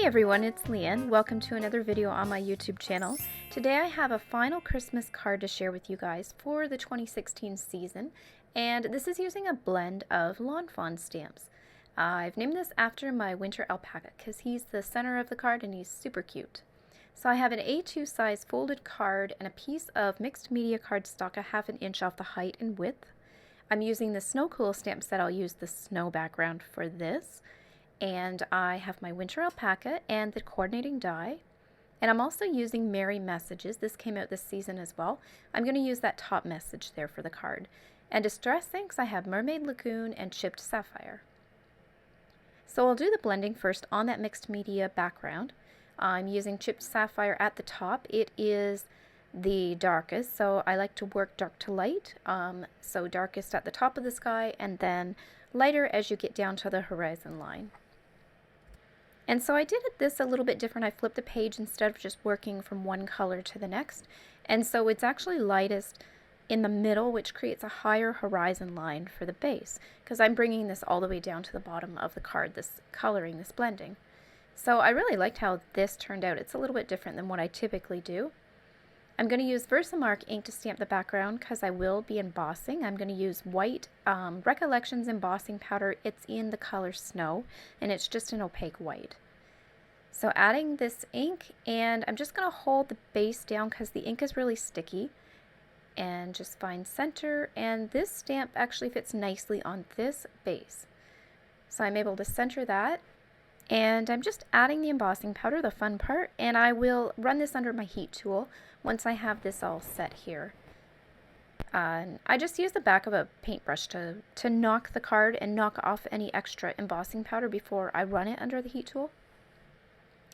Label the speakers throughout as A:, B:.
A: everyone, it's Leanne. Welcome to another video on my YouTube channel. Today I have a final Christmas card to share with you guys for the 2016 season, and this is using a blend of Lawn Fawn stamps. I've named this after my Winter Alpaca because he's the center of the card and he's super cute. So I have an A2 size folded card and a piece of mixed media cardstock a ½ inch off the height and width. I'm using the Snow Cool stamp set. I'll use the snow background for this. And I have my Winter Alpaca and the coordinating die. And I'm also using Merry Messages. This came out this season as well. I'm going to use that top message there for the card. And Distress Inks, I have Mermaid Lagoon and Chipped Sapphire. So I'll do the blending first on that mixed media background. I'm using Chipped Sapphire at the top. It is the darkest, so I like to work dark to light. So darkest at the top of the sky and then lighter as you get down to the horizon line. And so I did this a little bit different. I flipped the page instead of just working from one color to the next. And so it's actually lightest in the middle, which creates a higher horizon line for the base, because I'm bringing this all the way down to the bottom of the card, this coloring, this blending. So I really liked how this turned out. It's a little bit different than what I typically do. I'm going to use Versamark ink to stamp the background because I will be embossing. I'm going to use white Recollections embossing powder. It's in the color Snow, and it's just an opaque white. So adding this ink, and I'm just going to hold the base down because the ink is really sticky, and just find center, and this stamp actually fits nicely on this base. So I'm able to center that, and I'm just adding the embossing powder, the fun part, and I will run this under my heat tool once I have this all set here. I just use the back of a paintbrush to knock the card and knock off any extra embossing powder before I run it under the heat tool.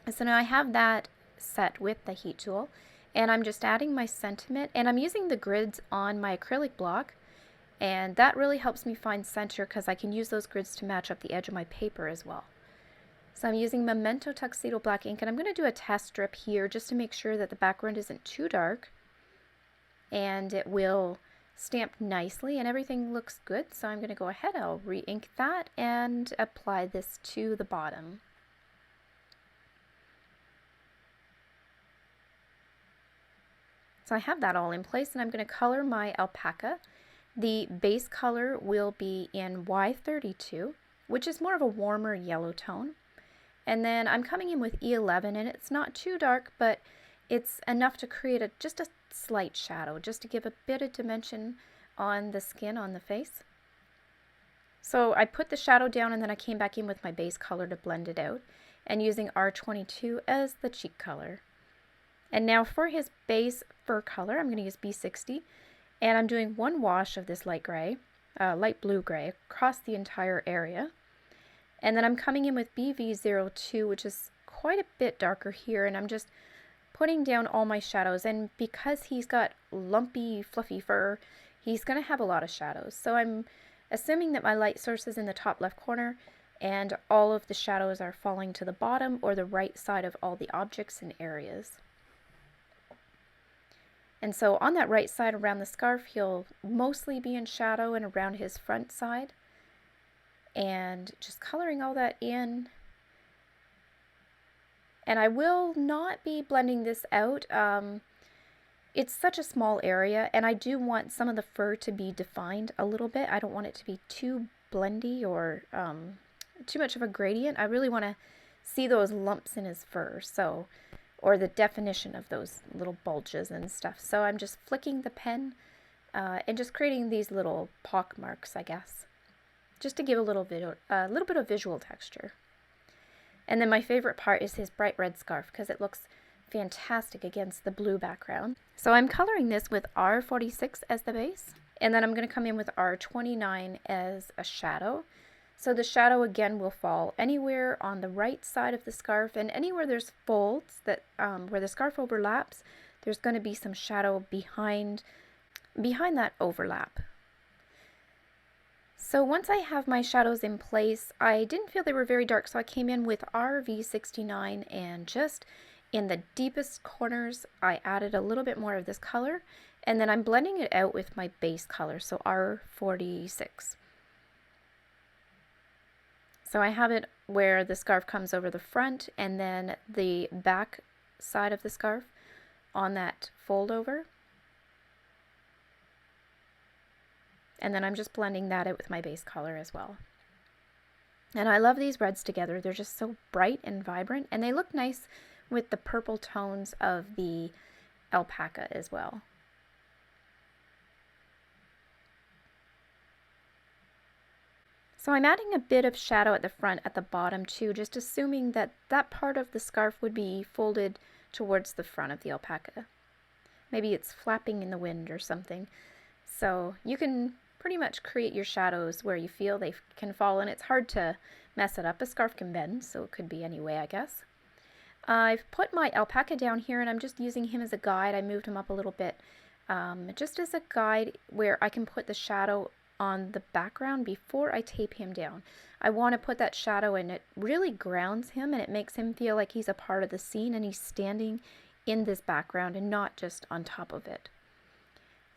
A: So now I have that set with the heat tool, and I'm just adding my sentiment, and I'm using the grids on my acrylic block, and that really helps me find center because I can use those grids to match up the edge of my paper as well. So I'm using Memento Tuxedo Black ink, and I'm going to do a test strip here just to make sure that the background isn't too dark, and it will stamp nicely and everything looks good. So I'm going to go ahead, I'll re-ink that and apply this to the bottom. So I have that all in place, and I'm going to color my alpaca. The base color will be in Y32, which is more of a warmer yellow tone. And then I'm coming in with E11, and it's not too dark, but it's enough to create just a slight shadow, just to give a bit of dimension on the skin, on the face. So I put the shadow down, and then I came back in with my base color to blend it out, and using R22 as the cheek color. And now for his base fur color, I'm going to use B60, and I'm doing one wash of this light gray, light blue gray, across the entire area. And then I'm coming in with BV02, which is quite a bit darker here, and I'm just putting down all my shadows. And because he's got lumpy, fluffy fur, he's going to have a lot of shadows. So I'm assuming that my light source is in the top left corner, and all of the shadows are falling to the bottom or the right side of all the objects and areas. And so on that right side around the scarf, he'll mostly be in shadow, and around his front side. And just coloring all that in. And I will not be blending this out. It's such a small area, and I do want some of the fur to be defined a little bit. I don't want it to be too blendy or too much of a gradient. I really want to see those lumps in his fur, so, or the definition of those little bulges and stuff. So I'm just flicking the pen and just creating these little pock marks, I guess, just to give a little bit of visual texture. And then my favorite part is his bright red scarf because it looks fantastic against the blue background. So I'm coloring this with R46 as the base, and then I'm going to come in with R29 as a shadow. So the shadow again will fall anywhere on the right side of the scarf, and anywhere there's folds that where the scarf overlaps, there's going to be some shadow behind that overlap. So once I have my shadows in place, I didn't feel they were very dark, so I came in with RV69, and just in the deepest corners I added a little bit more of this color, and then I'm blending it out with my base color, so R46. So I have it where the scarf comes over the front and then the back side of the scarf on that fold over. And then I'm just blending that out with my base color as well. And I love these reds together. They're just so bright and vibrant, and they look nice with the purple tones of the alpaca as well. So I'm adding a bit of shadow at the front at the bottom too, just assuming that that part of the scarf would be folded towards the front of the alpaca. Maybe it's flapping in the wind or something. So you can pretty much create your shadows where you feel they can fall, and it's hard to mess it up. A scarf can bend, so it could be any way, I guess. I've put my alpaca down here, and I'm just using him as a guide. I moved him up a little bit just as a guide where I can put the shadow on the background before I tape him down. I want to put that shadow, and it really grounds him, and it makes him feel like he's a part of the scene and he's standing in this background and not just on top of it.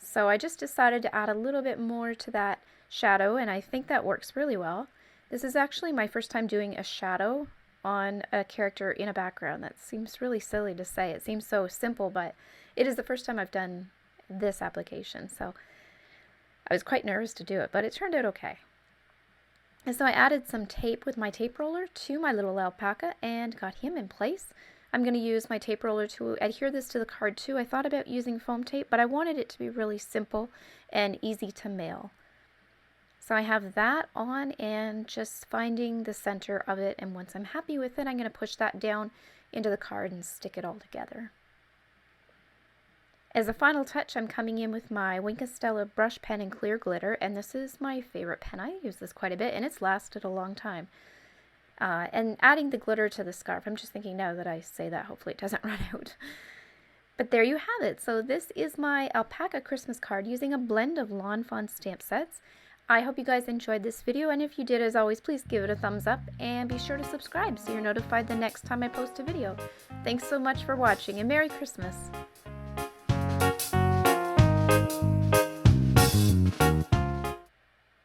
A: So I just decided to add a little bit more to that shadow, and I think that works really well. This is actually my first time doing a shadow on a character in a background. That seems really silly to say. It seems so simple, but it is the first time I've done this application. So I was quite nervous to do it, but it turned out okay. And so I added some tape with my tape roller to my little alpaca and got him in place. I'm going to use my tape roller to adhere this to the card too. I thought about using foam tape, but I wanted it to be really simple and easy to mail. So I have that on and just finding the center of it, and once I'm happy with it, I'm going to push that down into the card and stick it all together. As a final touch, I'm coming in with my Wink of Stella brush pen and clear glitter, and this is my favorite pen. I use this quite a bit, and it's lasted a long time. And adding the glitter to the scarf, I'm just thinking now that I say that, hopefully it doesn't run out. But there you have it. So this is my alpaca Christmas card using a blend of Lawn Fawn stamp sets. I hope you guys enjoyed this video, and if you did, as always, please give it a thumbs up and be sure to subscribe so you're notified the next time I post a video. Thanks so much for watching, and Merry Christmas!